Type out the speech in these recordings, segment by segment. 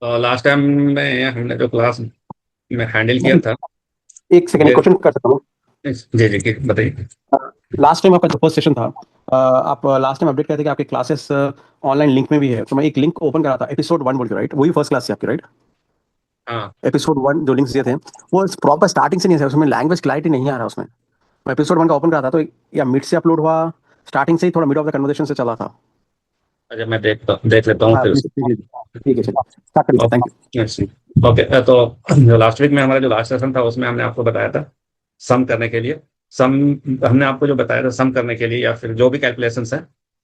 तो last time में हमने जो क्लास में हैंडल किया नहीं, था एक सेकंड, एक ये। क्वेश्चन कर सकता हूँ? जी जी बताइए। लास्ट टाइम आपका जो फर्स्ट सेशन था, आप लास्ट टाइम अपडेट करते थे कि आपके क्लासेस ऑनलाइन लिंक में भी है, तो मैं एक लिंक ओपन करा था एपिसोड 1 बोल के, राइट? वही फर्स्ट क्लास थी आपकी, राइट? हाँ एपिसोड 1 जो लिंक्स दिए थे वो प्रॉपर स्टार्टिंग से नहीं है, उसमें लैंग्वेज क्लैरिटी नहीं आ रहा उसमें। मैं एपिसोड 1 का ओपन करा था तो या मिड से अपलोड हुआ, स्टार्टिंग से ही थोड़ा मिड ऑफ द कन्वर्सेशन से चला था। अच्छा, मैं देख लेता हूँ हाँ फिर प्लीज उसको। प्लीज, ठीक है, चलिए स्टार्ट कर लीजिए, थैंक यू। ओके, तो जो लास्ट वीक में हमारा जो लास्ट सेशन था उसमें हमने आपको बताया था सम करने के लिए। सम हमने आपको जो बताया था सम करने के लिए या फिर जो भी कैलकुलेशंस है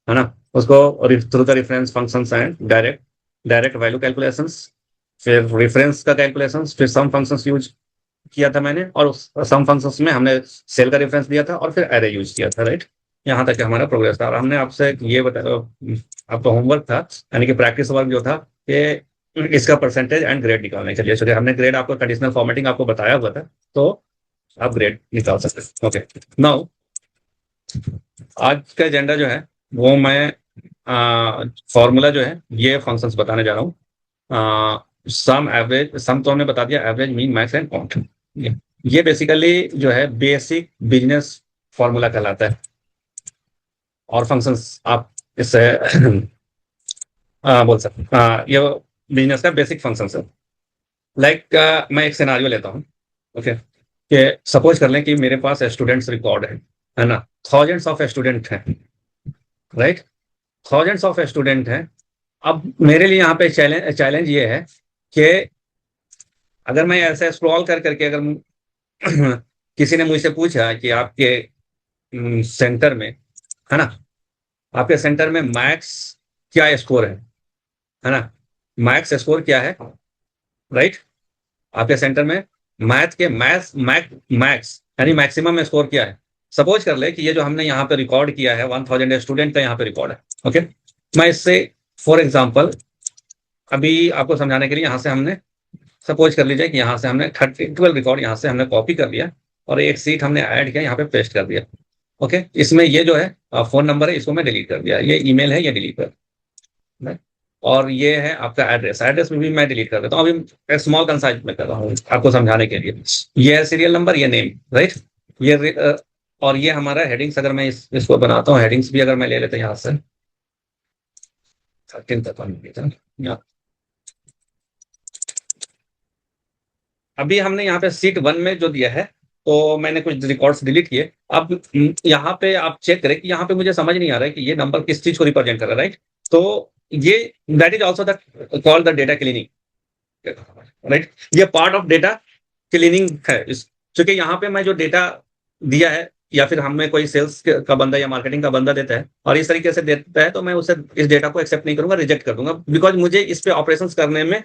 ना, उसको through the reference functions and direct direct value calculations, फिर रेफरेंस का कैलकुलेशंस, फिर सम फंक्शंस यूज किया था मैंने, और उस सम फंक्शंस में हमने सेल का रेफरेंस दिया था और फिर एरे यूज किया था, राइट। यहाँ तक हमारा प्रोग्रेस था और हमने आपसे ये बताया, आपका होमवर्क था यानी कि प्रैक्टिस वर्क जो था कि इसका परसेंटेज एंड ग्रेड निकालने के लिए। चलिए, हमने ग्रेड आपको कंडीशनल फॉर्मेटिंग आपको बताया हुआ था, तो आप ग्रेड निकाल सकते हैं। ओके, नाउ आज का एजेंडा जो है वो मैं फॉर्मूला जो है ये फंक्शंस बताने जा रहा हूँ। सम एवरेज, सम तो हमने बता दिया, average mean max and count. ये बेसिकली जो है बेसिक बिजनेस फॉर्मूला कहलाता है, और फंक्शंस आप इससे बोल सकते हैं। ये बिजनेस का बेसिक फंक्शंस है। लाइक मैं एक सिनारियो लेता हूँ। ओके, कि सपोज कर लें कि मेरे पास स्टूडेंट्स रिकॉर्ड है ना, थाउजेंड्स ऑफ स्टूडेंट हैं, राइट। थाउजेंड्स ऑफ स्टूडेंट हैं। अब मेरे लिए यहाँ पे चैलेंज चैलेंज ये है कि अगर मैं ऐसे स्क्रॉल कर करके अगर किसी ने मुझसे पूछा कि आपके सेंटर में, है ना, आपके सेंटर में मैथ्स क्या स्कोर है ना, मैथ्स स्कोर क्या है, राइट। आपके सेंटर में मैथ के मैथ्स मैथ्स यानी मैक्सिमम स्कोर क्या है। सपोज कर ले कि ये जो हमने यहाँ पे रिकॉर्ड किया है 1000 स्टूडेंट का यहाँ पे रिकॉर्ड है। ओके, मैं इससे फॉर एग्जांपल अभी आपको समझाने के लिए यहाँ से हमने सपोज कर लीजिए कि यहाँ से हमने 12 रिकॉर्ड यहाँ से हमने कॉपी कर लिया और एक सीट हमने ऐड किया, यहाँ पे पेस्ट कर दिया। ओके, इसमें ये जो है फोन नंबर है, इसको मैं डिलीट कर दिया, ये ईमेल है, ये डिलीट कर दिया। और ये है आपका एड्रेस, एड्रेस में भी मैं डिलीट कर देता हूँ। अभी स्मॉल कंसाइज में कर रहा हूँ आपको समझाने के लिए। ये है सीरियल नंबर, ये नेम, राइट। और ये हमारा हेडिंग्स, अगर मैं इसको बनाता हूँ, हेडिंग्स भी अगर मैं ले लेता हूँ यहाँ से 13 तक अभी हमने यहाँ पे सीट 1 में जो दिया है, तो मैंने कुछ रिकॉर्ड्स डिलीट किए। अब यहाँ पे आप चेक करें कि यहाँ पे मुझे समझ नहीं आ रहा है कि ये नंबर किस चीज को रिप्रेजेंट कर रहा है, राइट। तो ये that is also the called the data cleaning, right. ये पार्ट ऑफ डेटा क्लीनिंग है इस, क्योंकि यहाँ पे मैं जो डेटा दिया है या फिर हमें कोई सेल्स का बंदा या मार्केटिंग का बंदा देता है और इस तरीके से देता है, तो मैं उसे इस डेटा को एक्सेप्ट नहीं करूंगा, रिजेक्ट कर दूंगा, बिकॉज मुझे इस पे ऑपरेशंस करने में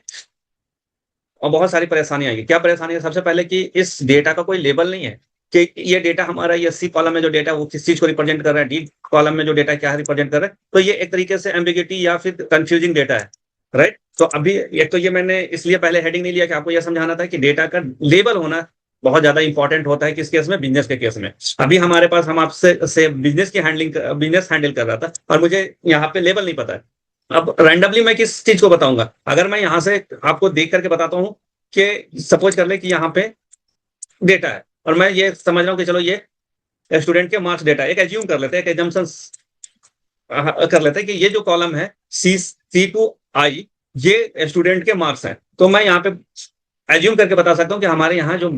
और बहुत सारी परेशानी आएगी। क्या परेशानी है? सबसे पहले कि इस डेटा का कोई लेबल नहीं है कि ये डेटा हमारा, ये सी कॉलम में जो डेटा वो किस चीज को रिप्रेजेंट कर रहा है, डी कॉलम में जो डेटा क्या रिप्रेजेंट कर रहा है। तो ये एक तरीके से एम्बिगिटी या फिर कंफ्यूजिंग डेटा है, राइट। तो अभी एक तो ये मैंने इसलिए पहले हेडिंग नहीं लिया कि आपको यह समझाना था कि डेटा का लेबल होना बहुत ज्यादा इंपॉर्टेंट होता है किस केस में, बिजनेस के केस में। अभी हमारे पास, हम आपसे से बिजनेस की हैंडलिंग, बिजनेस हैंडल कर रहा था और मुझे यहाँ पे लेबल नहीं पता है। अब रैंडमली मैं किस चीज को बताऊंगा? अगर मैं यहाँ से आपको देख करके बताता हूँ कि सपोज कर ले कि यहाँ पे डेटा है और मैं ये समझ रहा हूँ कि चलो ये स्टूडेंट के मार्क्स डेटा, एक एज्यूम कर लेते हैं, एक एजम्पशन कर लेते हैं कि ये जो कॉलम है C to I, ये स्टूडेंट के मार्क्स हैं। तो मैं यहाँ पे एज्यूम करके बता सकता हूँ कि हमारे यहाँ जो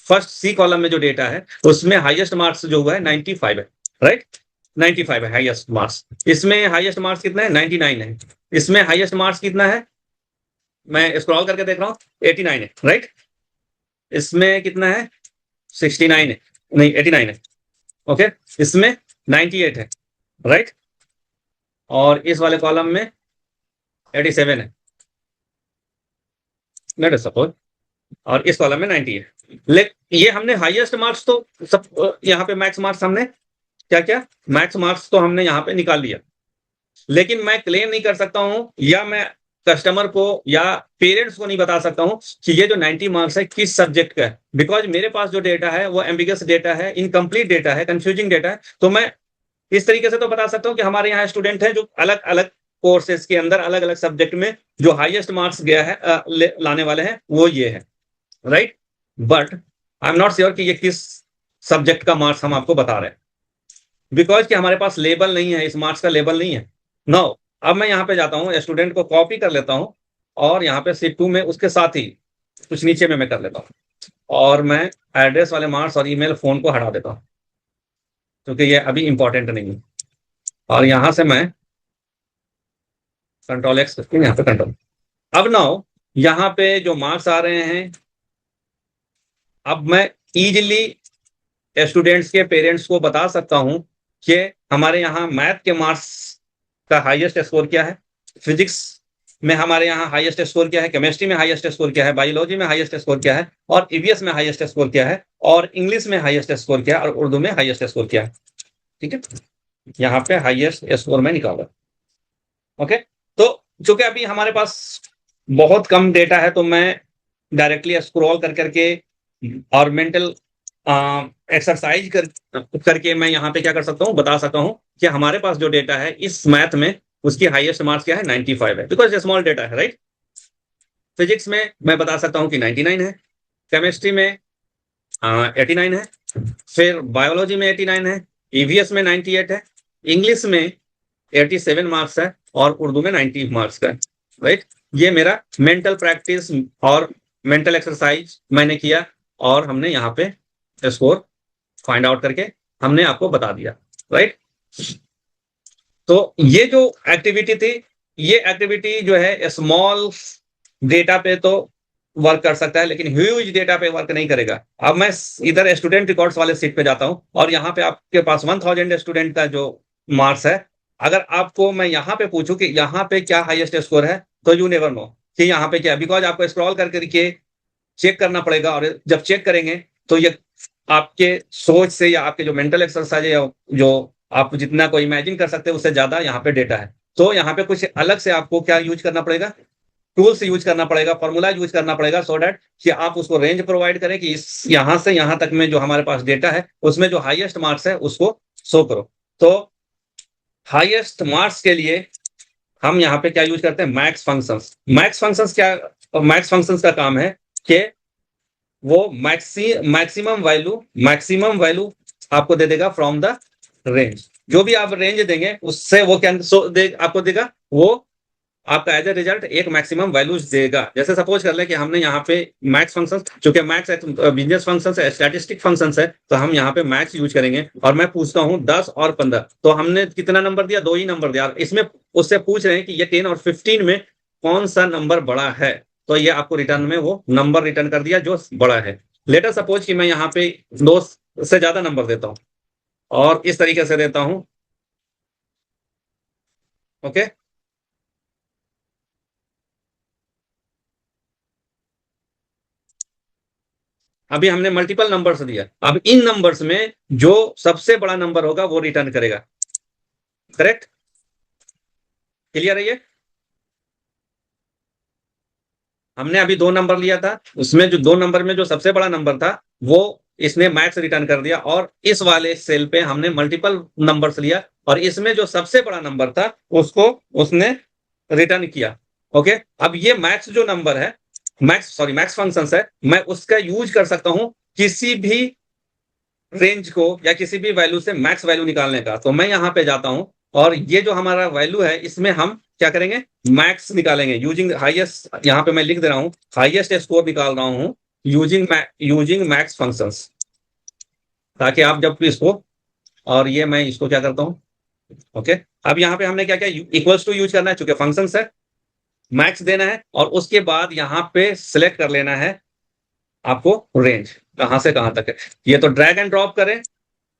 फर्स्ट सी कॉलम में जो डेटा है उसमें हाईएस्ट मार्क्स जो हुआ है 95 है, राइट। 95 है हाईएस्ट मार्क्स। इसमें हाईएस्ट मार्क्स कितना है? 99 है। इसमें हाईएस्ट मार्क्स कितना है? मैं स्क्रॉल करके देख रहा हूँ, 89 है, राइट। इसमें कितना है? 69 है, नहीं 89 है। ओके, इसमें 98 है, राइट। और इस वाले कॉलम में 87 है, लेट अस सपोज, और इस कॉलम में 90 है। ये हमने हाईएस्ट मार्क्स तो सब यहाँ पे मैक्स मार्क्स हमने क्या क्या, मैक्स मार्क्स तो हमने यहाँ पे निकाल लिया। लेकिन मैं क्लेम नहीं कर सकता हूं या मैं कस्टमर को या पेरेंट्स को नहीं बता सकता हूं कि ये जो 90 मार्क्स है किस सब्जेक्ट का है, बिकॉज मेरे पास जो डेटा है वो एम्बिगस डेटा है, इनकम्प्लीट डेटा है, कंफ्यूजिंग डेटा है। तो मैं इस तरीके से तो बता सकता हूं कि हमारे यहाँ स्टूडेंट हैं जो अलग अलग कोर्सेज के अंदर अलग अलग सब्जेक्ट में जो हाईएस्ट मार्क्स गया है लाने वाले हैं वो ये है, right. But I am not sure कि ये किस सब्जेक्ट का मार्क्स हम आपको बता रहे हैं, बिकॉज कि हमारे पास लेबल नहीं है, इस मार्क्स का लेबल नहीं है। नो, अब मैं यहाँ पे जाता हूँ, स्टूडेंट को कॉपी कर लेता हूँ और यहाँ पे सीट 2 में उसके साथ ही कुछ नीचे में मैं कर लेता हूँ और मैं एड्रेस वाले मार्क्स और ईमेल फोन को हटा देता हूँ क्योंकि ये अभी इंपॉर्टेंट नहीं है। और यहां से मैं कंट्रोल एक्स करके यहाँ पे कंट्रोल, अब नाउ यहाँ पे जो मार्क्स आ रहे हैं, अब मैं इजीली स्टूडेंट्स के पेरेंट्स को बता सकता हूं कि हमारे यहाँ मैथ के मार्क्स का हाईएस्ट स्कोर क्या है, फिजिक्स में हमारे यहाँ हाईएस्ट स्कोर क्या है, केमिस्ट्री में हाईएस्ट स्कोर क्या है, बायोलॉजी में हाईएस्ट स्कोर क्या है, और ईवीएस में हाईएस्ट स्कोर क्या है, और इंग्लिश में हाईएस्ट स्कोर क्या है, और उर्दू में हाईएस्ट स्कोर क्या है। ठीक है, यहाँ पे हाईएस्ट स्कोर में निकाला। ओके, तो चूंकि अभी हमारे पास बहुत कम डेटा है तो मैं डायरेक्टली स्क्रॉल कर करके और मेंटल एक्सरसाइज करके मैं यहाँ पे क्या कर सकता हूँ, बता सकता हूँ कि हमारे पास जो डेटा है इस मैथ में उसकी हाईएस्ट मार्क्स क्या है, 95 है, बिकॉज स्मॉल डेटा है, राइट। फिजिक्स में मैं बता सकता हूँ कि 99 है, केमिस्ट्री में 89 है, फिर बायोलॉजी में 89 है, ईवीएस में 98 है, इंग्लिश में 87 मार्क्स है, और उर्दू में 90 मार्क्स का है, राइट। ये मेरा मेंटल प्रैक्टिस और मेंटल एक्सरसाइज मैंने किया और हमने यहाँ पे स्कोर फाइंड आउट करके हमने आपको बता दिया, राइट। तो ये जो एक्टिविटी थी, ये एक्टिविटी जो है स्मॉल डेटा पे तो वर्क कर सकता है लेकिन ह्यूज डेटा पे वर्क नहीं करेगा। अब मैं इधर स्टूडेंट रिकॉर्ड्स वाले सीट पे जाता हूं और यहाँ पे आपके पास 1000 स्टूडेंट का जो मार्क्स है, अगर आपको मैं यहाँ पे पूछूं कि यहाँ पे क्या हाईएस्ट स्कोर है तो यू नेवर नो कि यहाँ पे क्या, बिकॉज आपको स्क्रॉल कर करके चेक करना पड़ेगा, और जब चेक करेंगे तो ये आपके सोच से या आपके जो मेंटल एक्सरसाइज है या जो आप जितना को इमेजिन कर सकते हैं उससे ज्यादा यहाँ पे डेटा है। तो यहाँ पे कुछ अलग से आपको क्या यूज करना पड़ेगा, टूल्स यूज करना पड़ेगा, फॉर्मूला यूज करना पड़ेगा, सो दैट कि आप उसको रेंज प्रोवाइड करें कि इस यहां से यहां तक में जो हमारे पास डेटा है उसमें जो हाईएस्ट मार्क्स है उसको शो करो। तो हाईएस्ट मार्क्स के लिए हम यहाँ पे क्या यूज करते हैं, मैक्स फंक्शंस। मैक्स फंक्शंस क्या, मैक्स फंक्शंस का काम है कि वो मैक्सिमम वैल्यू आपको दे देगा फ्रॉम द रेंज। जो भी आप रेंज देंगे उससे वो क्या आपको देगा, वो आपका एज ए रिजल्ट एक मैक्सिमम वैल्यूज देगा। जैसे सपोज कर ले कि हमने यहाँ पे मैक्स फंक्शंस, चूंकि मैक्स बिजनेस फंक्शंस है, स्टैटिस्टिक फंक्शंस है, तो हम यहाँ पे मैक्स यूज करेंगे और मैं पूछता हूँ 10 और 15, तो हमने कितना नंबर दिया, 2 ही नंबर दिया। इसमें उससे पूछ रहे हैं कि ये 10 और 15 में कौन सा नंबर बड़ा है, तो ये आपको रिटर्न में वो नंबर रिटर्न कर दिया जो बड़ा है। लेटर सपोज कि मैं यहाँ पे 2 से ज्यादा नंबर देता हूँ और इस तरीके से देता हूँ, ओके। अभी हमने मल्टीपल नंबर्स दिया, अब इन नंबर्स में जो सबसे बड़ा नंबर होगा वो रिटर्न करेगा, करेक्ट, क्लियर है ये। हमने अभी 2 नंबर लिया था, उसमें जो 2 नंबर में जो सबसे बड़ा नंबर था वो इसने मैक्स रिटर्न कर दिया, और इस वाले सेल पे हमने मल्टीपल नंबर्स लिया और इसमें जो सबसे बड़ा नंबर था उसको उसने रिटर्न किया, ओके। अब ये मैक्स जो नंबर है, मैक्स फंक्शंस है, मैं उसका यूज कर सकता हूं किसी भी रेंज को या किसी भी वैल्यू से मैक्स वैल्यू निकालने का। तो मैं यहां पे जाता हूं और ये जो हमारा वैल्यू है इसमें हम क्या करेंगे, मैक्स निकालेंगे यूजिंग हाईएस्ट। यहां पे मैं लिख दे रहा हूं हाईएस्ट स्कोर निकाल रहा हूं यूजिंग मैक्स फंक्शंस, ताकि आप जब इसको, और ये मैं इसको क्या करता हूं, ओके। अब यहाँ पे हमने क्या क्या इक्वल्स टू यूज करना है, चूंकि फंक्शंस है, मैक्स देना है और उसके बाद यहाँ पे सिलेक्ट कर लेना है आपको रेंज कहां से कहां तक है। ये तो ड्रैग एंड ड्रॉप करें,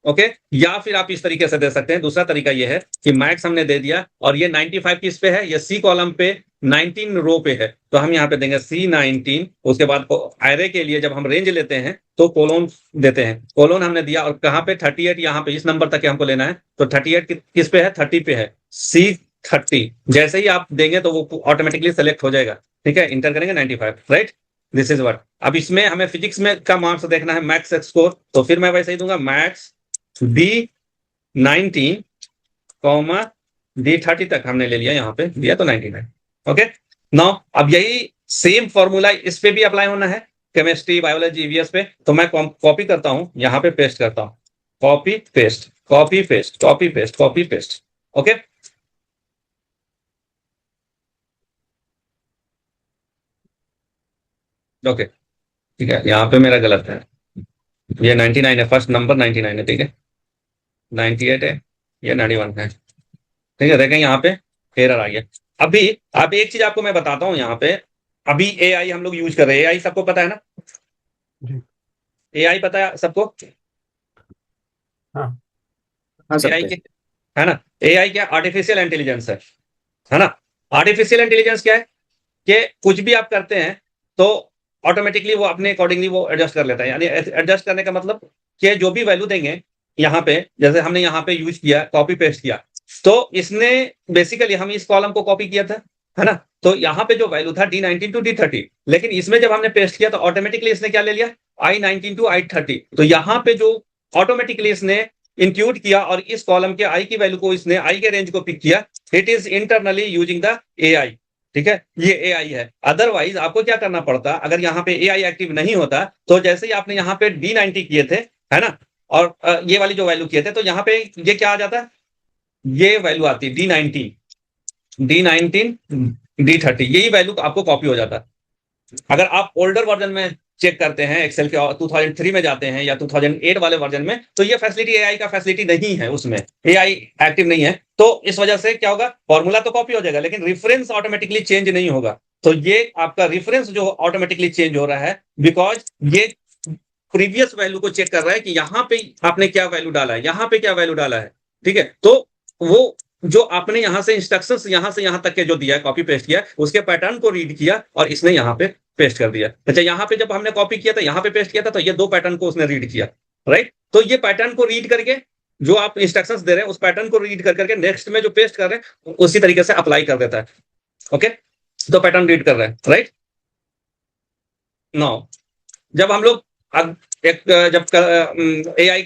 ओके। या फिर आप इस तरीके से दे सकते हैं, दूसरा तरीका ये है कि मैक्स हमने दे दिया और ये 95 किस पे है, ये सी कॉलम पे 19 रो पे है, तो हम यहाँ पे देंगे C19। उसके बाद एरे के लिए जब हम रेंज लेते हैं तो कोलोन देते हैं, कोलोन हमने दिया और कहाँ पे 38, यहाँ पे इस नंबर तक हमको लेना है, तो 38 किस पे है, 30 पे है, C30। जैसे ही आप देंगे तो वो ऑटोमेटिकली सेलेक्ट हो जाएगा, ठीक है, इंटर करेंगे 95, राइट, दिस इज व्हाट। अब इसमें हमें फिजिक्स में का मार्क्स देखना है, मैक्स स्कोर, तो फिर मैं वैसे ही दूंगा मैक्स B19, D30 तक हमने ले लिया, यहाँ पे दिया तो 99। ओके, नाउ अब यही सेम फॉर्मूला इस पे भी अप्लाई होना है, केमिस्ट्री, बायोलॉजी, ईवीएस पे। तो मैं कॉपी करता हूं, यहाँ पे पेस्ट करता हूं, copy paste, copy paste, copy paste, copy paste. Okay, okay, ठीक है, यहाँ पे मेरा गलत है, ये 99 है, फर्स्ट नंबर 99 है, ठीक है, 98 है, ये 91 है, ठीक है। देखें यहाँ पे एरर आ गया। अभी अब एक चीज आपको मैं बताता हूँ यहाँ पे, अभी एआई हम लोग यूज कर रहे हैं, एआई सबको पता है ना? जी। एआई पता है सबको? हाँ हाँ एआई सकते के, हैं। है ना? एआई क्या? आर्टिफिशियल इंटेलिजेंस है ना? आर्टिफिशियल इंटेलिजेंस क्या है कि कुछ भी आप करते हैं तो ऑटोमेटिकली वो अपने अकॉर्डिंगली वो एडजस्ट कर लेता है। यानी एडजस्ट करने का मतलब कि जो भी वैल्यू देंगे यहाँ पे, जैसे हमने यहाँ पे यूज किया, कॉपी पेस्ट किया, तो इसने बेसिकली हम इस कॉलम को कॉपी किया था, है ना? तो यहाँ पे जो वैल्यू था D19 टू D30, लेकिन इसमें जब हमने पेस्ट किया तो ऑटोमेटिकली इसने क्या ले लिया? I19 to I30। तो यहाँ पे जो ऑटोमेटिकली इसने इंक्लूड किया और इस कॉलम के आई की वैल्यू को इसने आई के रेंज को पिक किया, it is internally using the AI. ठीक है, ये एआई है। अदरवाइज आपको क्या करना पड़ता, अगर यहाँ पे एआई एक्टिव नहीं होता, तो जैसे ही आपने यहाँ पे D90 किए थे, है ना, और ये वाली जो वैल्यू किए थे, तो यहाँ पे ये क्या आ जाता, ये वैल्यू आती D19, D30, यही वैल्यू आपको कॉपी हो जाता। अगर आप ओल्डर वर्जन में चेक करते हैं एक्सेल के, 2003 में जाते हैं या 2008 वाले वर्जन में, तो ये फैसिलिटी एआई का फैसिलिटी नहीं है, उसमें एआई एक्टिव नहीं है। तो इस वजह से क्या होगा, फॉर्मूला तो कॉपी हो जाएगा लेकिन रेफरेंस ऑटोमेटिकली चेंज नहीं होगा। तो ये आपका रेफरेंस जो ऑटोमेटिकली चेंज हो रहा है, बिकॉज ये प्रीवियस वैल्यू को चेक कर रहा है कि यहाँ पे आपने क्या वैल्यू डाला है, यहाँ पे क्या वैल्यू डाला है। ठीक है, तो वो जो आपने यहाँ से इंस्ट्रक्शंस यहाँ से यहाँ तक के जो दिया है, कॉपी पेस्ट किया, उसके पैटर्न को रीड किया और इसने यहाँ पे पेस्ट कर दिया। अच्छा, यहाँ पे जब हमने कॉपी किया था, यहाँ पे पेस्ट किया था, तो ये दो पैटर्न को उसने रीड किया, राइट? तो ये पैटर्न को रीड करके जो आप इंस्ट्रक्शंस दे रहे हैं, उस पैटर्न को रीड कर करके नेक्स्ट में जो पेस्ट कर रहे हैं उसी तरीके से अप्लाई कर देता है। ओके, तो पैटर्न रीड कर रहे हैं, राइट? नाउ जब हम लोग एक जब एआई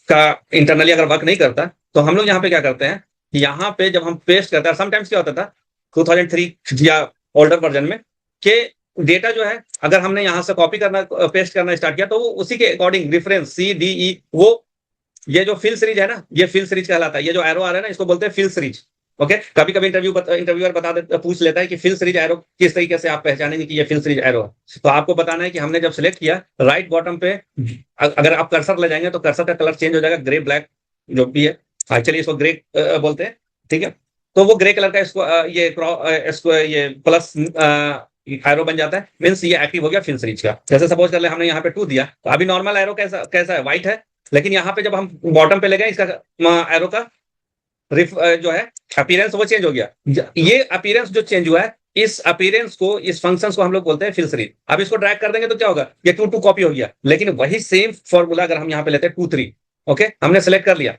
का इंटरनली अगर वर्क नहीं करता, तो हम लोग यहाँ पे क्या करते हैं, यहाँ पे जब हम पेस्ट करते हैं, समटाइम्स क्या होता था 2003 या ओल्डर वर्जन में, कि डेटा जो है अगर हमने यहाँ से कॉपी करना, पेस्ट करना स्टार्ट किया, तो वो उसी के अकॉर्डिंग रेफरेंस CDE, वो ये जो फिल सीरीज है ना, ये फिल सीरीज कहलाता है। ये जो एरो आ रहा है ना, इसको बोलते हैं फिल सीरीज। ओके, कभी कभी इंटरव्यूअर पूछ लेता है कि फिल सीरीज एरो किस तरीके से आप पहचानेंगे कि ये फिल सीरीज एरो है। तो आपको बताना है कि हमने जब सिलेक्ट किया, राइट बॉटम पे अगर आप कर्सर ले जाएंगे तो कर्सर का कलर चेंज हो जाएगा, ग्रे ब्लैक जो भी है, एक्चुअली इसको ग्रे बोलते हैं। ठीक है, तो वो ग्रे कलर का इसको ये प्लस एरो बन जाता है, मीन्स ये एक्टिव हो गया फिल सीरीज का। जैसे सपोज कर ले हमने यहाँ पे 2 दिया, तो अभी नॉर्मल एरो कैसा कैसा है, व्हाइट है, लेकिन यहाँ पे जब हम बॉटम पे ले गए, इसका एरो का जो है अपीयरेंस वो चेंज हो गया। ये अपीयरेंस जो चेंज हुआ है, इस अपीयरेंस को, इस फंक्शंस को हम लोग बोलते हैं फिल सीरीज। अब इसको ड्रैग कर देंगे तो क्या होगा, ये 2 कॉपी हो गया, लेकिन वही सेम फॉर्मूला अगर हम यहाँ पे लेते हैं 2 3, ओके, हमने सेलेक्ट कर लिया,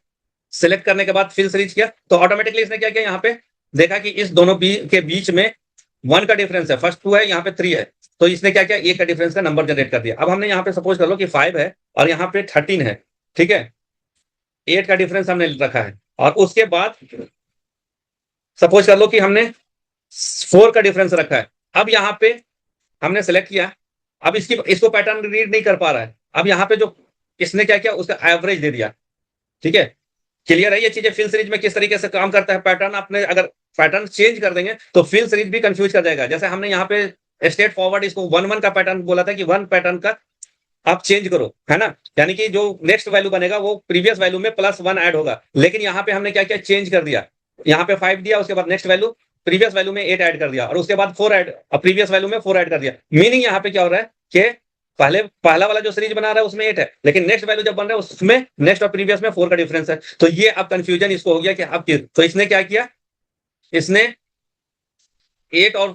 सेलेक्ट करने के बाद फिल सीरीज किया, तो ऑटोमेटिकली इसने क्या किया, यहाँ पे देखा कि इस दोनों के बीच में 1 का डिफरेंस है, फर्स्ट 2 है, यहाँ पे 3 है, तो इसने क्या किया, 1 का डिफरेंस का नंबर जनरेट कर दिया। अब हमने यहाँ पे सपोज कर लो कि 5 है और यहाँ पे 13 है, ठीक है, 8 का डिफरेंस हमने रखा है, और उसके बाद सपोज कर लो कि हमने 4 का डिफरेंस रखा है। अब यहाँ पे हमने सेलेक्ट किया, अब इसको पैटर्न रीड नहीं कर पा रहा है। अब यहाँ पे जो इसने क्या किया, उसका एवरेज दे दिया। ठीक है, क्लियर है ये चीजें फिल सीरीज में किस तरीके से काम करता है। पैटर्न आपने अगर पैटर्न चेंज कर देंगे तो फिल सीरीज भी कंफ्यूज कर जाएगा। जैसे हमने यहाँ पे स्ट्रेट फॉरवर्ड इसको 1 1 का पैटर्न बोला था कि 1 पैटर्न का आप चेंज करो, है ना, यानी कि जो नेक्स्ट वैल्यू बनेगा वो प्रीवियस वैल्यू में +1 ऐड होगा। लेकिन यहाँ पे हमने क्या किया, चेंज कर दिया, यहाँ पे 5 दिया, उसके बाद नेक्स्ट वैल्यू प्रीवियस वैल्यू में 8 ऐड कर दिया, और उसके बाद 4 ऐड, प्रीवियस वैल्यू में 4 ऐड कर दिया। मीनिंग यहाँ पे क्या हो रहा है कि पहला वाला जो सीरीज बना रहा है उसमें 8 है, लेकिन नेक्स्ट वैल्यू जब बन रहा है उसमें नेक्स्ट और प्रीवियस में 4 का डिफरेंस है। तो ये अब कंफ्यूजन इसको हो गया कि अब तो इसने क्या किया, इसने 8 और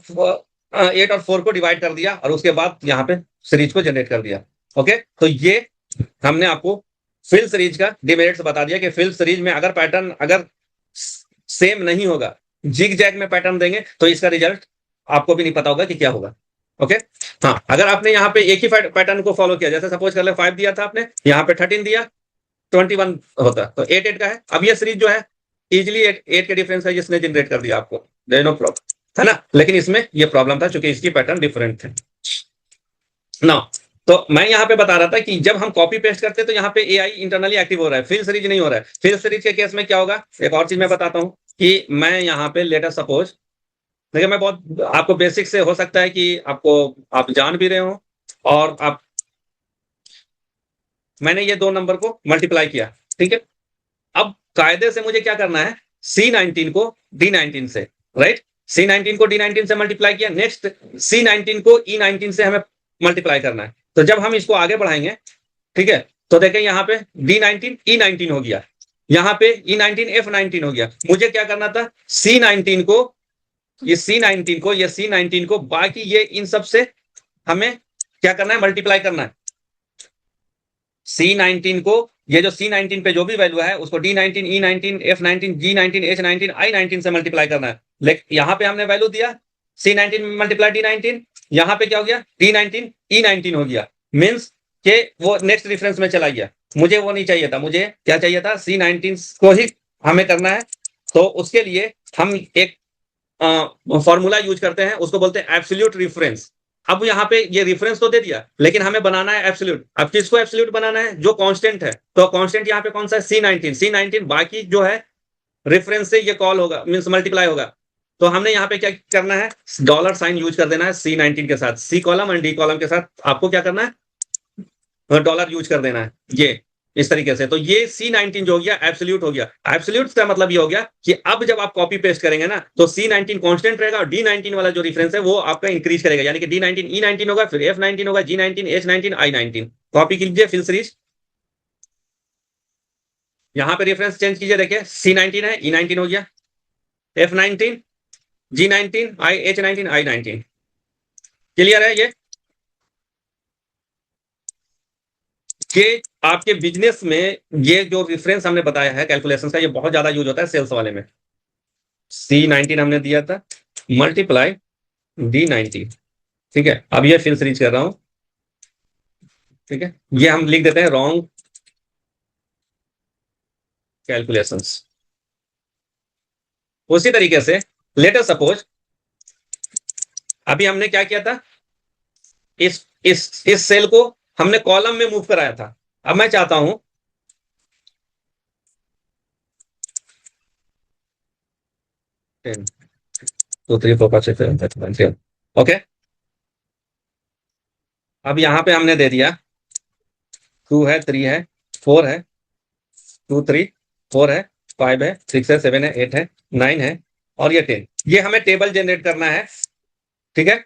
4 को डिवाइड कर दिया और उसके बाद यहाँ पे सीरीज को जनरेट कर दिया। ओके, तो ये हमने आपको फिल सीरीज का डिमेरिट्स बता दिया कि फिल सीरीज में अगर पैटर्न अगर सेम नहीं होगा, जिग जैग में पैटर्न देंगे, तो इसका रिजल्ट आपको भी नहीं पता होगा कि क्या होगा। ओके, हाँ, अगर आपने यहाँ पे एक ही पैटर्न को फॉलो किया, जैसे सपोज कर ले 5 दिया था आपने, यहाँ पे 13 दिया, 21 होता, तो 8 8 का है। अब ये सीरीज जो है इजिली 8 के डिफरेंस है, जिसने जनरेट कर दिया आपको, देयर नो प्रॉब्लम, है ना। लेकिन इसमें ये प्रॉब्लम था क्योंकि इसकी पैटर्न डिफरेंट थे ना। तो मैं यहाँ पे बता रहा था कि जब हम कॉपी पेस्ट करते हैं तो यहाँ पे एआई इंटरनली एक्टिव हो रहा है, फिल सीरीज नहीं हो रहा है। फिल सीरीज के केस में क्या होगा, एक और चीज मैं बताता हूँ कि मैं यहाँ पे लेटर सपोज, देखिए मैं बहुत आपको बेसिक से, हो सकता है कि आपको आप जान भी रहे हो, और आप, मैंने ये दो नंबर को मल्टीप्लाई किया, ठीक है। अब कायदे से मुझे क्या करना है, C19 को D19 से, राइट, C19 को D19 से मल्टीप्लाई किया, नेक्स्ट C19 को E19 से हमें मल्टीप्लाई करना है। तो जब हम इसको आगे बढ़ाएंगे, ठीक है, तो देखें यहाँ पे D19 E19 हो गया, यहाँ पे E19 F19 हो गया। मुझे क्या करना था, C19 को, ये C19 को, ये C19 को, बाकी ये इन सब से हमें क्या करना है, मल्टीप्लाई करना है। C19 को, ये जो C19 पे जो भी वैल्यू है उसको D19 E19 F19 G19 H19 I19 से मल्टीप्लाई करना है। लेकिन यहां पे हमने वैल्यू दिया C19 मल्टीप्लाई D19, यहां पे क्या हो गया, D19 E19 हो गया, मींस के वो नेक्स्ट रेफरेंस में चला गया। मुझे वो नहीं चाहिए था, मुझे क्या चाहिए था, C19 को ही हमें करना है। तो उसके लिए हम एक फॉर्मूला यूज करते हैं, उसको बोलते हैं एब्सोल्यूट रेफरेंस। अब यहाँ पे ये रेफरेंस तो दे दिया, लेकिन हमें बनाना है एब्सोल्यूट। अब किसको एब्सोल्यूट बनाना है, जो कांस्टेंट है। तो कांस्टेंट यहाँ पे कौन सा है, C19 बाकी जो है रेफरेंस से ये कॉल होगा, मींस मल्टीप्लाई होगा। तो हमने यहाँ पे क्या करना है, डॉलर साइन यूज कर देना है C19 के साथ, C कॉलम और D कॉलम के साथ आपको क्या करना है, डॉलर यूज कर देना है, ये इस तरीके से। तो ये C19 जो हो गया एब्सोल्यूट हो गया। एब्सोल्यूट का मतलब ये हो गया कि अब जब आप कॉपी पेस्ट करेंगे ना, तो C19 कांस्टेंट रहेगा और D19 वाला जो रेफरेंस है वो आपका इंक्रीज करेगा, यानी कि D19 E19 होगा, फिर F19 होगा, G19 H19 I19। कॉपी कीजिए फिल सीरीज, यहां पे रेफरेंस चेंज कीजिए, देखिए C19 है, E19 हो गया, F19 G19 H19 I19। Clear है ये आपके बिजनेस में ये जो रेफरेंस हमने बताया है कैलकुलेशन का, ये बहुत ज्यादा यूज होता है सेल्स वाले में। C19 हमने दिया था, मल्टीप्लाई D19, ठीक है। अब ये फिल सीरीज कर रहा हूं, ठीक है, ये हम लिख देते हैं रॉन्ग कैलकुलेशंस। उसी तरीके से लेटर सपोज अभी हमने क्या किया था, इस सेल को हमने कॉलम में मूव कराया था। अब मैं चाहता हूं 10 2 3 4 5 6 7 8 9 10, ओके। अब यहां पे हमने दे दिया 2 है, 3 है, 4 है, 2 3 4 है, 5 है, 6 है, 7 है, 8 है, 9 है, और ये 10। ये हमें टेबल जनरेट करना है, ठीक है।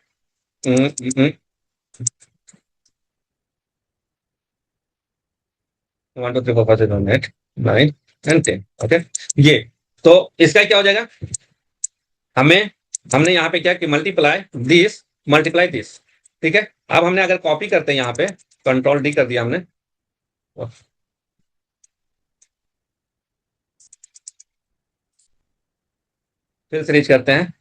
1 2 3 4 5 6 7 8 9 एंड 10, ओके। ये तो इसका क्या हो जाएगा, हमें, हमने यहाँ पे क्या कि मल्टीप्लाई दिस, ठीक है। अब हमने अगर कॉपी करते हैं यहाँ पे, कंट्रोल डी कर दिया हमने, फिर सीरीज करते हैं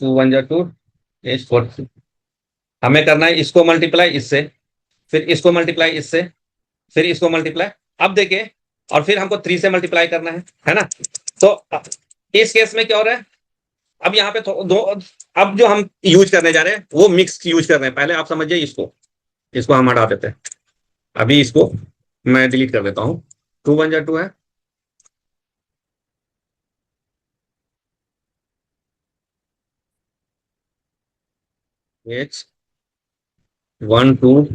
2 1 जा 2 एच 4। हमें करना है इसको मल्टीप्लाई इससे, फिर इसको मल्टीप्लाई इससे, फिर इसको मल्टीप्लाई, अब देखिए, और फिर हमको 3 से मल्टीप्लाई करना है ना। तो इस केस में क्या हो रहा है, अब यहाँ पे दो, अब जो हम यूज करने जा रहे हैं वो मिक्स यूज कर रहे हैं। पहले आप समझिए इसको हम हटा देते हैं, अभी इसको मैं डिलीट कर देता हूँ। 2 1 जा 2 है, एच 1 2,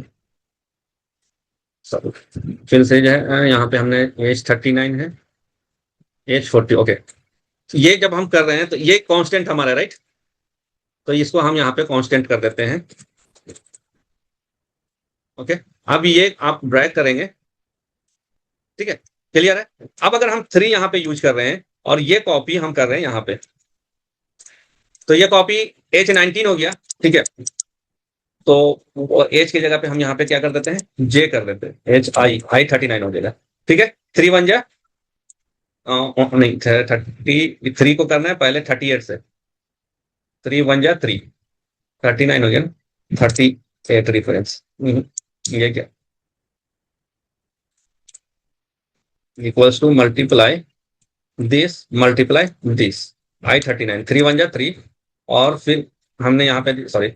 फिर से जो है यहाँ पे हमने एच 39 है, एच 40, ओके। ये जब हम कर रहे हैं तो ये कांस्टेंट हमारा, राइट, तो इसको हम यहाँ पे कांस्टेंट कर देते हैं, ओके। अब ये आप ड्रैग करेंगे, ठीक है, क्लियर है। अब अगर हम 3 यहाँ पे यूज कर रहे हैं और ये कॉपी हम कर रहे हैं यहाँ पे, तो ये कॉपी H19 हो गया, ठीक है। तो एच की जगह पे हम यहाँ पे क्या कर देते हैं, जे कर देते हैं, I39 हो जाएगा, ठीक है। 3 1 जा नहीं, 33 को करना है पहले 38 से, 3 1 जा 3, 39 हो गया ना, 38 रेफरेंस, ये क्या, equals to multiply this I39 3 1 जा 3 और फिर हमने यहाँ पे सॉरी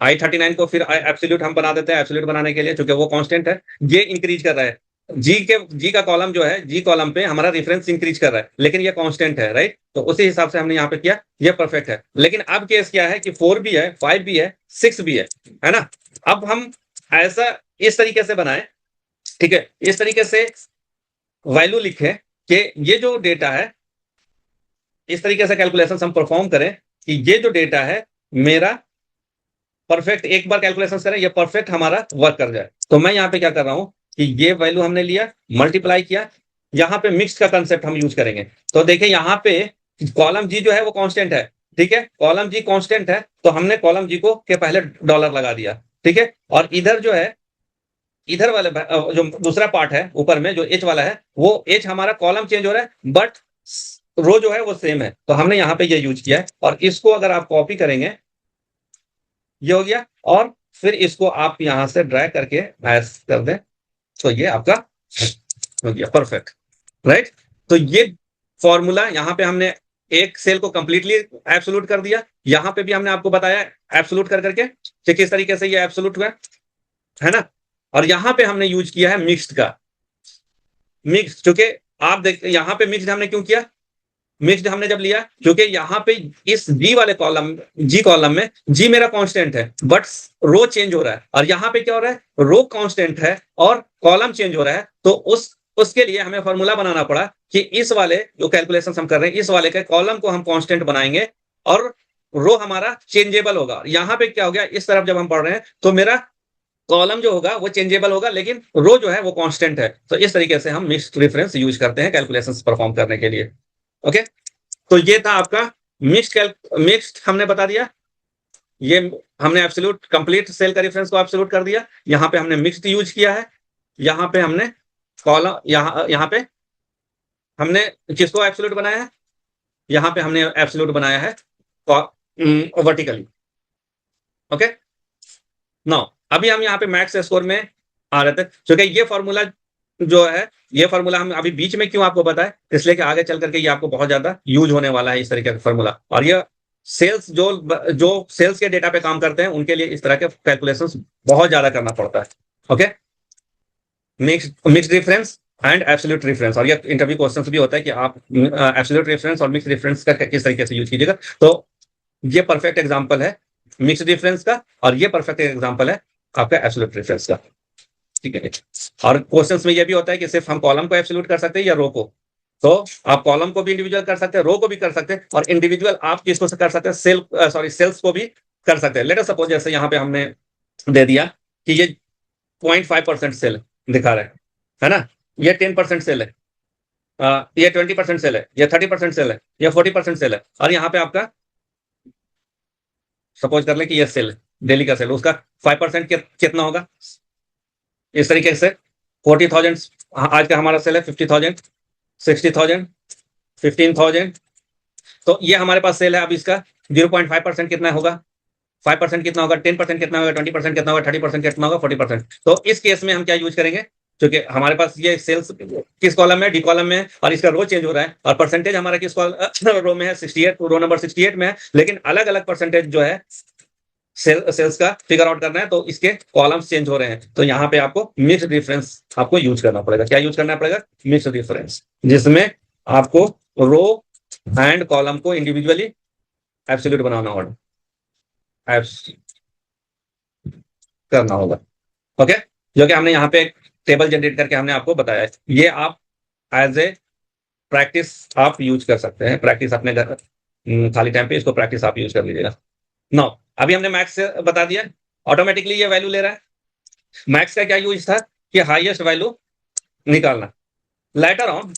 I39 को फिर एब्सोल्यूट हम बना देते हैं एब्सोल्यूट बनाने के लिए, क्योंकि वो कांस्टेंट है, ये इंक्रीज कर रहा है। जी का कॉलम जो है, जी कॉलम पे हमारा रेफरेंस इंक्रीज कर रहा है, लेकिन ये कांस्टेंट है, राइट। तो उसी हिसाब से हमने यहाँ पे किया, ये परफेक्ट है। लेकिन अब केस क्या है कि 4 भी है, 5 भी है, 6 भी है ना। अब हम ऐसा इस तरीके से बनाए, ठीक है, इस तरीके से वैल्यू लिखे कि ये जो डेटा है, इस तरीके से कैलकुलेशन हम परफॉर्म करें कि ये जो डेटा है मेरा परफेक्ट, एक बार कैलकुलेशन करें ये परफेक्ट हमारा वर्क कर जाए। तो मैं यहाँ पे क्या कर रहा हूं कि ये वैल्यू हमने लिया, मल्टीप्लाई किया, यहाँ पे मिक्स का कंसेप्ट हम यूज करेंगे। तो देखिए यहाँ पे कॉलम जी जो है वो कांस्टेंट है, ठीक है, कॉलम जी कांस्टेंट है, तो हमने कॉलम जी को के पहले डॉलर लगा दिया, ठीक है। और इधर जो है, इधर वाले जो दूसरा पार्ट है ऊपर में जो एच वाला है, वो एच हमारा कॉलम चेंज हो रहा है बट रो जो है वो सेम है, तो हमने यहाँ पे ये यूज किया है। और इसको अगर आप कॉपी करेंगे, ये हो गया, और फिर इसको आप यहां से ड्रैग करके मैच कर दें, तो ये आपका हो गया परफेक्ट, राइट। तो ये फॉर्मूला यहाँ पे हमने एक सेल को कंप्लीटली एब्सोल्यूट कर दिया, यहाँ पे भी हमने आपको बताया एब्सोल्यूट कर करके कि किस तरीके से ये एब्सोल्यूट हुआ, है ना। और यहाँ पे हमने यूज किया है मिक्स्ड का, मिक्स, क्योंकि आप देख यहाँ पे मिक्स्ड हमने क्यों किया, मिक्स्ड हमने जब लिया क्योंकि यहाँ पे इस जी वाले कॉलम, जी कॉलम में जी मेरा कांस्टेंट है बट रो चेंज हो रहा है, और यहाँ पे क्या हो रहा है, रो कांस्टेंट है और कॉलम चेंज हो रहा है। तो उसके लिए हमें फॉर्मूला बनाना पड़ा कि इस वाले जो कैलकुलेशन हम कर रहे हैं, इस वाले के कॉलम को हम कांस्टेंट बनाएंगे और रो हमारा चेंजेबल होगा। यहाँ पे क्या हो गया, इस तरफ जब हम पढ़ रहे हैं तो मेरा कॉलम जो होगा वो चेंजेबल होगा, लेकिन रो जो है वो कांस्टेंट है। तो इस तरीके से हम मिक्स्ड रेफरेंस यूज करते हैं कैलकुलेशंस परफॉर्म करने के लिए। ओके, तो ये था आपका मिक्स्ड हमने बता दिया, ये हमने एब्सोल्यूट कंप्लीट सेल का रेफरेंस को एब्सोल्यूट कर दिया, यहाँ पे हमने मिक्स्ड यूज किया है, यहाँ पे हमने कॉलम, यहाँ पे हमने किसको एब्सोल्यूट बनाया है, यहाँ पे हमने एब्सोल्यूट बनाया है वर्टिकली। ओके, नाउ अभी हम यहाँ पे मैक्स स्कोर में आ रहे थे, क्योंकि ये फॉर्मूला जो है, ये फॉर्मूला हम अभी बीच में क्यों आपको बताए, इसलिए कि आगे चल करके ये आपको बहुत ज्यादा यूज होने वाला है इस तरीके का फॉर्मूला। और ये सेल्स जो सेल्स के डेटा पे काम करते हैं उनके लिए इस तरह के कैलकुलेशंस बहुत ज्यादा करना पड़ता है। Okay, mixed difference and absolute reference, और ये इंटरव्यू क्वेश्चंस भी होता है कि आप एब्सोल्यूट रेफरेंस और मिक्स्ड रेफरेंस का किस तरीके से यूज कीजिएगा। तो ये परफेक्ट एग्जांपल है मिक्स्ड डिफरेंस का, और ये परफेक्ट एग्जांपल है आपका एब्सोल्यूट रेफरेंस का, ठीक है। और क्वेश्चंस में ये भी होता है कि सिर्फ हम कॉलम को एब्सोल्यूट कर सकते हैं या रो को, तो आप कॉलम को भी इंडिविजुअल कर सकते हैं, रो को भी कर सकते हैं, और इंडिविजुअल आप किसको कर सकते हैं, सेल्स को भी कर सकते हैं। लेट अस सपोज जैसे यहाँ पे हमने दे दिया कि ये 0.5% सेल दिखा रहा है ना, ये 10% सेल है, ये 20% सेल है, ये 30% सेल है, ये 40% सेल है, और यहाँ पे आपका सपोज कर ले कि ये सेल डेली का सेल, उसका 5% कितना होगा, इस तरीके से 40,000 आज का हमारा सेल है, 50,000, 60,000, 15,000, तो ये हमारे पास सेल है। अब इसका 0.5% कितना होगा, 5% कितना होगा, 10% कितना होगा, 20% कितना होगा, 30% कितना होगा, 40%। तो इस केस में हम क्या यूज करेंगे, क्योंकि हमारे पास ये सेल्स किस कॉलम में, डी कॉलम में है, और इसका रो चेंज हो रहा है, और परसेंटेज हमारा किस रो में है, 68, रो नंबर 68 में है, लेकिन अलग अलग परसेंटेज जो है सेल्स का फिगर आउट करना है, तो इसके कॉलम्स चेंज हो रहे हैं। तो यहाँ पे आपको मिक्स्ड डिफरेंस आपको यूज करना पड़ेगा। क्या यूज करना पड़ेगा, मिक्स्ड डिफरेंस, जिसमें आपको रो एंड कॉलम को इंडिविजुअली एब्सोल्यूट बनाना होगा, करना होगा। ओके, जो कि हमने यहाँ पे एक टेबल जनरेट करके हमने आपको बताया है। ये आप एज ए प्रैक्टिस आप यूज कर सकते हैं, प्रैक्टिस अपने घर खाली टाइम पे इसको प्रैक्टिस आप यूज कर लीजिएगा। नाउ अभी हमने मैक्स से बता दिया, ऑटोमेटिकली ये वैल्यू ले रहा है। मैक्स का क्या यूज था कि हाईएस्ट वैल्यू निकालना। लेटर ऑन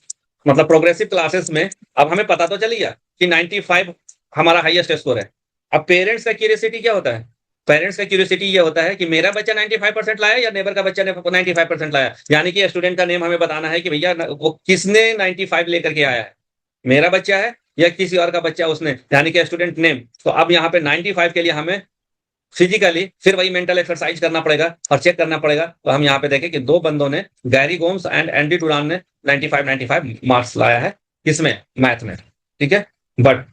मतलब प्रोग्रेसिव क्लासेस में अब हमें पता तो चल गया कि 95 हमारा हाईएस्ट स्कोर है। अब पेरेंट्स का क्यूरियोसिटी क्या होता है, पेरेंट्स का क्यूरियोसिटी ये होता है कि मेरा बच्चा 95% लाया या नेबर का बच्चा ने 95% लाया, यानी कि स्टूडेंट का नेम हमें बताना है कि भैया वो किसने 95 लेकर के आया है, मेरा बच्चा है या किसी और का बच्चा उसने, यानी कि स्टूडेंट नेम। तो अब यहाँ पे 95 के लिए हमें फिजिकली फिर वही मेंटल एक्सरसाइज करना पड़ेगा और चेक करना पड़ेगा। तो हम यहाँ पे देखें कि दो बंदों ने, Gary Gomes and Andy Duran ने 95 मार्क्स लाया है किसमें, मैथ में, ठीक है। बट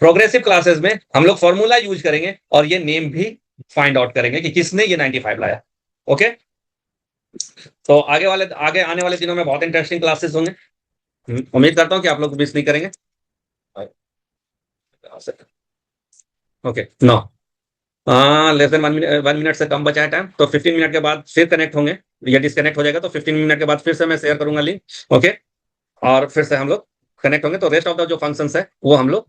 प्रोग्रेसिव क्लासेस में हम लोग फॉर्मूला यूज करेंगे और ये नेम भी फाइंड आउट करेंगे कि किसने ये 95 लाया। ओके, तो आगे आने वाले दिनों में बहुत इंटरेस्टिंग क्लासेस होंगे। उम्मीद करता हूं कि आप लोग मिस नहीं करेंगे। Okay, no, less than 1 minute से कम बचा है टाइम, तो 15 मिनट के बाद फिर कनेक्ट होंगे, या डिस्कनेक्ट हो जाएगा तो 15 मिनट के बाद फिर से मैं शेयर करूंगा लिंक। ओके, और फिर से हम लोग कनेक्ट होंगे, तो रेस्ट ऑफ द जो फंक्शंस है वो हम लोग